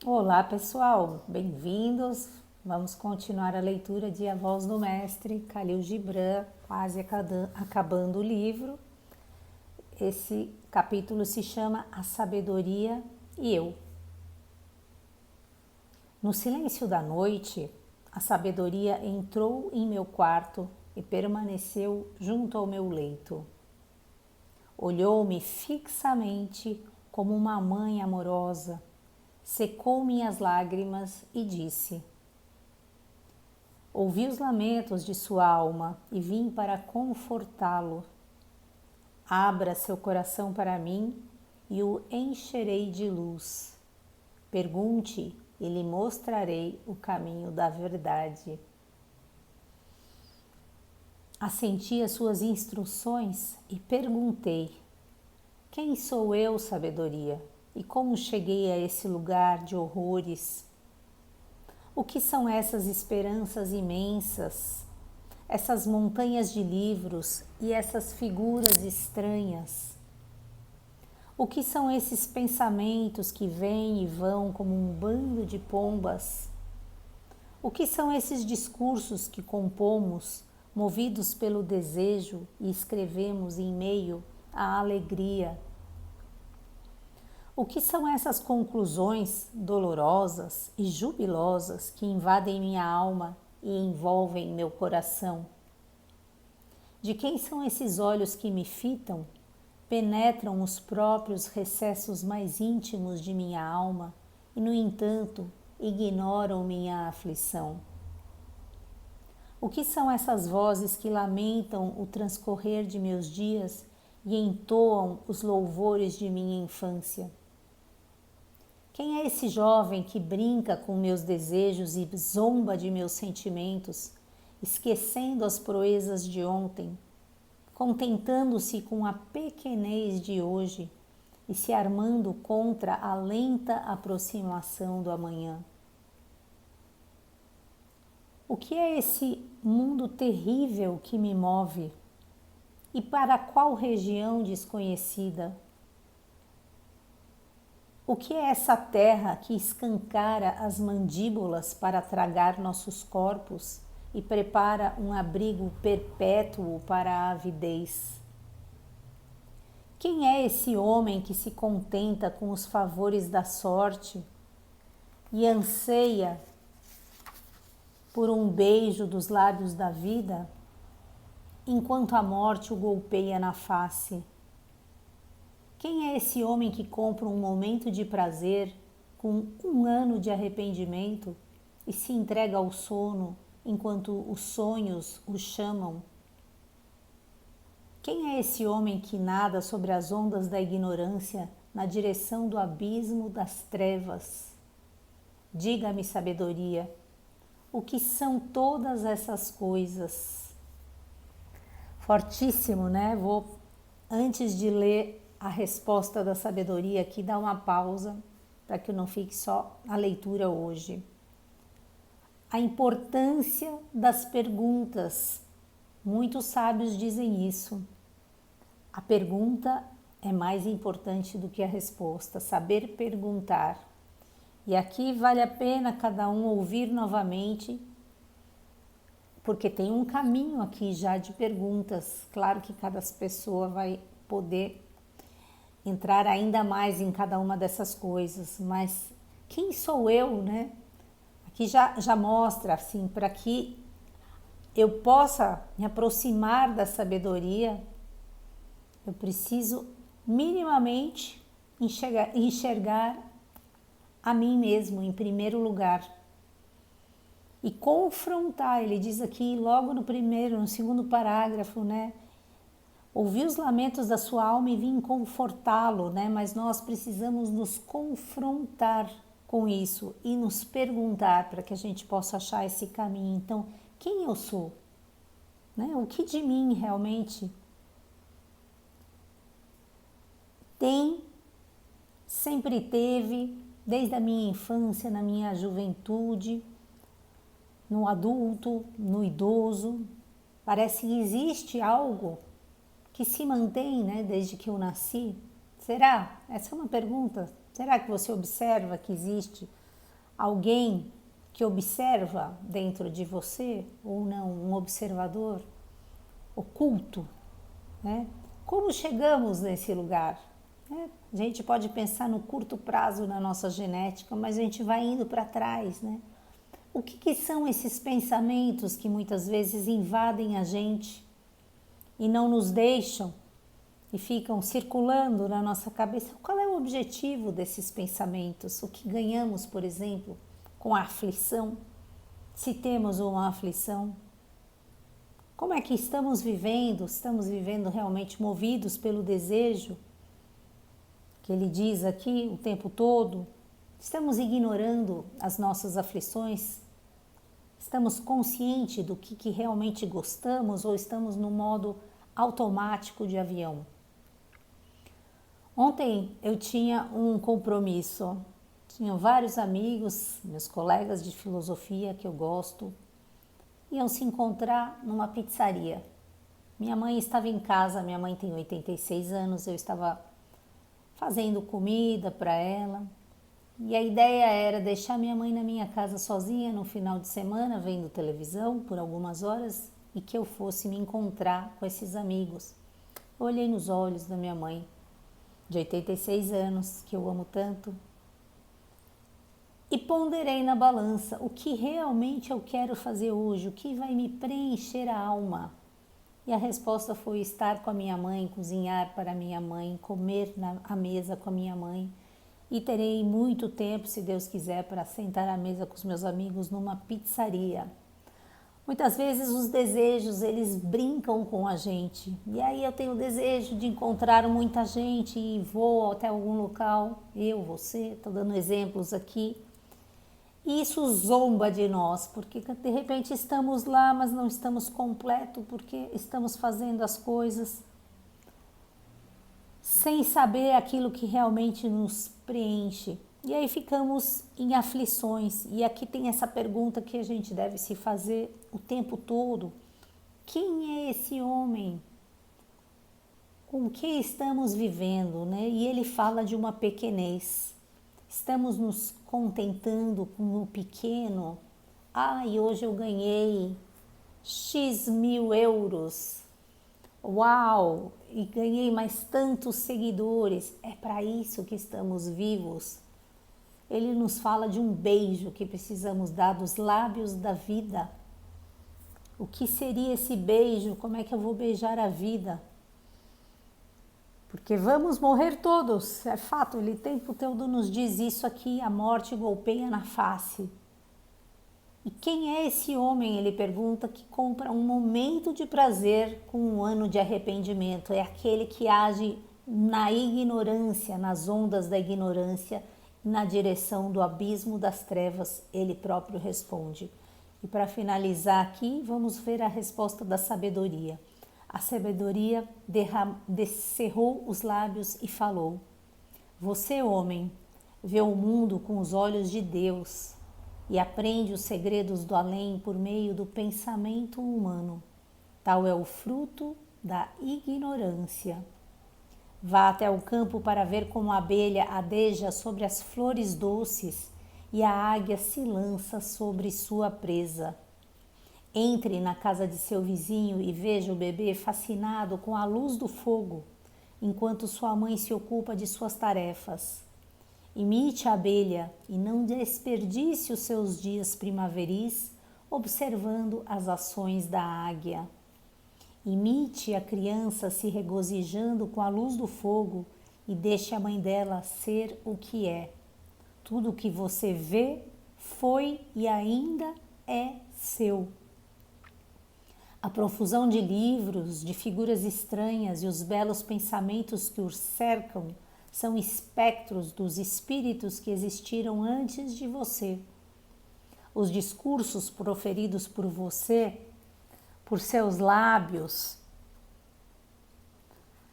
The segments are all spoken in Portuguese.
Olá pessoal, bem-vindos. Vamos continuar a leitura de A Voz do Mestre, Khalil Gibran, quase acabando o livro. Esse capítulo se chama A Sabedoria e Eu. No silêncio da noite, a sabedoria entrou em meu quarto e permaneceu junto ao meu leito. Olhou-me fixamente como uma mãe amorosa, secou minhas lágrimas e disse: ouvi os lamentos de sua alma e vim para confortá-lo. Abra seu coração para mim e o encherei de luz. Pergunte e lhe mostrarei o caminho da verdade. Assenti às suas instruções e perguntei: quem sou eu, sabedoria? E como cheguei a esse lugar de horrores? O que são essas esperanças imensas, essas montanhas de livros e essas figuras estranhas? O que são esses pensamentos que vêm e vão como um bando de pombas? O que são esses discursos que compomos, movidos pelo desejo e escrevemos em meio à alegria? O que são essas conclusões dolorosas e jubilosas que invadem minha alma e envolvem meu coração? De quem são esses olhos que me fitam, penetram os próprios recessos mais íntimos de minha alma e, no entanto, ignoram minha aflição? O que são essas vozes que lamentam o transcorrer de meus dias e entoam os louvores de minha infância? Quem é esse jovem que brinca com meus desejos e zomba de meus sentimentos, esquecendo as proezas de ontem, contentando-se com a pequenez de hoje e se armando contra a lenta aproximação do amanhã? O que é esse mundo terrível que me move? E para qual região desconhecida? O que é essa terra que escancara as mandíbulas para tragar nossos corpos e prepara um abrigo perpétuo para a avidez? Quem é esse homem que se contenta com os favores da sorte e anseia por um beijo dos lábios da vida, enquanto a morte o golpeia na face? Quem é esse homem que compra um momento de prazer com um ano de arrependimento e se entrega ao sono enquanto os sonhos o chamam? Quem é esse homem que nada sobre as ondas da ignorância na direção do abismo das trevas? Diga-me, sabedoria, o que são todas essas coisas? Fortíssimo, né? Antes de ler a resposta da sabedoria aqui, dar uma pausa para que não fique só a leitura hoje. A importância das perguntas. Muitos sábios dizem isso. A pergunta é mais importante do que a resposta, saber perguntar. E aqui vale a pena cada um ouvir novamente, porque tem um caminho aqui já de perguntas. Claro que cada pessoa vai poder entrar ainda mais em cada uma dessas coisas, mas quem sou eu, né? Aqui já mostra, assim, para que eu possa me aproximar da sabedoria, eu preciso minimamente enxergar a mim mesmo em primeiro lugar e confrontar. Ele diz aqui logo no segundo parágrafo, né? Ouvi os lamentos da sua alma e vim confortá-lo, né? Mas nós precisamos nos confrontar com isso e nos perguntar para que a gente possa achar esse caminho. Então, quem eu sou? Né? O que de mim realmente tem, sempre teve, desde a minha infância, na minha juventude, no adulto, no idoso? Parece que existe algo que se mantém, né, desde que eu nasci? Será? Essa é uma pergunta. Será que você observa que existe alguém que observa dentro de você, ou não, um observador oculto, né? Como chegamos nesse lugar? Né? A gente pode pensar no curto prazo na nossa genética, mas a gente vai indo para trás, né? O que são esses pensamentos que muitas vezes invadem a gente e não nos deixam e ficam circulando na nossa cabeça? Qual é o objetivo desses pensamentos? O que ganhamos, por exemplo, com a aflição? Se temos uma aflição, como é que estamos vivendo? Estamos vivendo realmente movidos pelo desejo que ele diz aqui o tempo todo? Estamos ignorando as nossas aflições? Estamos conscientes do que realmente gostamos ou estamos no modo automático de avião? Ontem eu tinha um compromisso. Tinha vários amigos, meus colegas de filosofia que eu gosto, iam se encontrar numa pizzaria. Minha mãe estava em casa, minha mãe tem 86 anos, eu estava fazendo comida para ela. E a ideia era deixar minha mãe na minha casa sozinha no final de semana, vendo televisão por algumas horas, e que eu fosse me encontrar com esses amigos. Eu olhei nos olhos da minha mãe, de 86 anos, que eu amo tanto, e ponderei na balança o que realmente eu quero fazer hoje, o que vai me preencher a alma. E a resposta foi estar com a minha mãe, cozinhar para a minha mãe, comer à mesa com a minha mãe. E terei muito tempo, se Deus quiser, para sentar à mesa com os meus amigos numa pizzaria. Muitas vezes os desejos, eles brincam com a gente. E aí eu tenho o desejo de encontrar muita gente e vou até algum local, eu, você, estou dando exemplos aqui. E isso zomba de nós, porque de repente estamos lá, mas não estamos completos, porque estamos fazendo as coisas sem saber aquilo que realmente nos preenche. E aí ficamos em aflições. E aqui tem essa pergunta que a gente deve se fazer o tempo todo: quem é esse homem? Com que estamos vivendo, né? E ele fala de uma pequenez. Estamos nos contentando com o pequeno. E hoje eu ganhei X mil euros. Uau! E ganhei mais tantos seguidores. É para isso que estamos vivos. Ele nos fala de um beijo que precisamos dar dos lábios da vida. O que seria esse beijo? Como é que eu vou beijar a vida? Porque vamos morrer todos, é fato, ele o tempo todo nos diz isso aqui, a morte golpeia na face. E quem é esse homem, ele pergunta, que compra um momento de prazer com um ano de arrependimento? É aquele que age na ignorância, nas ondas da ignorância, na direção do abismo das trevas, ele próprio responde. E para finalizar aqui, vamos ver a resposta da sabedoria. A sabedoria descerrou os lábios e falou: você, homem, vê o mundo com os olhos de Deus e aprende os segredos do além por meio do pensamento humano. Tal é o fruto da ignorância. Vá até o campo para ver como a abelha adeja sobre as flores doces e a águia se lança sobre sua presa. Entre na casa de seu vizinho e veja o bebê fascinado com a luz do fogo, enquanto sua mãe se ocupa de suas tarefas. Imite a abelha e não desperdice os seus dias primaveris observando as ações da águia. Imite a criança se regozijando com a luz do fogo e deixe a mãe dela ser o que é. Tudo o que você vê foi e ainda é seu. A profusão de livros, de figuras estranhas e os belos pensamentos que os cercam são espectros dos espíritos que existiram antes de você. Os discursos proferidos por você, por seus lábios,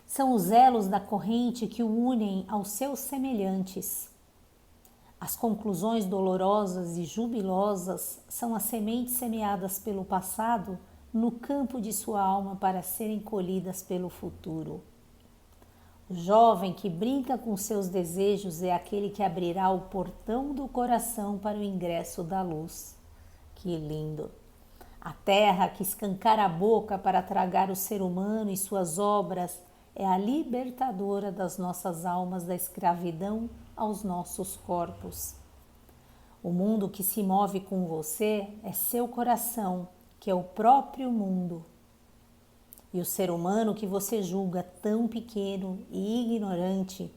são os elos da corrente que o unem aos seus semelhantes. As conclusões dolorosas e jubilosas são as sementes semeadas pelo passado no campo de sua alma para serem colhidas pelo futuro. Jovem que brinca com seus desejos é aquele que abrirá o portão do coração para o ingresso da luz. Que lindo! A terra que escancara a boca para tragar o ser humano e suas obras é a libertadora das nossas almas da escravidão aos nossos corpos. O mundo que se move com você é seu coração, que é o próprio mundo. E o ser humano que você julga tão pequeno e ignorante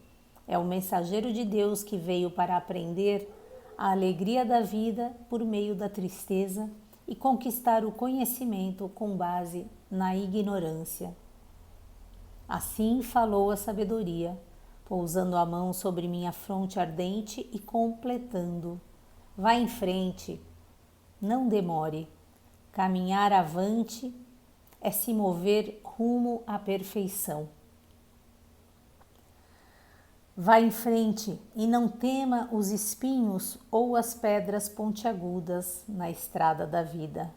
é o mensageiro de Deus que veio para aprender a alegria da vida por meio da tristeza e conquistar o conhecimento com base na ignorância. Assim falou a sabedoria, pousando a mão sobre minha fronte ardente e completando: vá em frente, não demore. Caminhar avante é se mover rumo à perfeição. Vá em frente e não tema os espinhos ou as pedras pontiagudas na estrada da vida.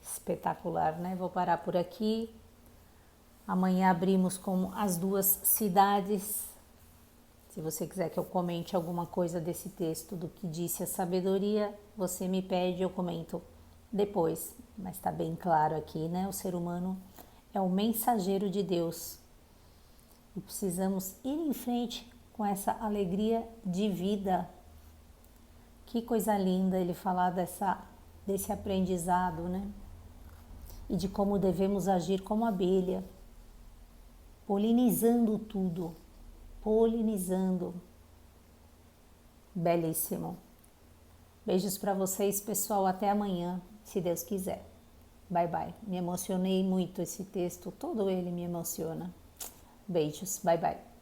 Espetacular, né? Vou parar por aqui. Amanhã abrimos com as duas cidades. Se você quiser que eu comente alguma coisa desse texto, do que disse a sabedoria, você me pede, eu comento depois. Mas está bem claro aqui, né? O ser humano é o mensageiro de Deus. E precisamos ir em frente com essa alegria de vida. Que coisa linda ele falar desse aprendizado, né? E de como devemos agir como abelha, polinizando tudo. Polinizando. Belíssimo. Beijos para vocês, pessoal. Até amanhã, se Deus quiser. Bye, bye. Me emocionei muito esse texto. Todo ele me emociona. Beijos. Bye, bye.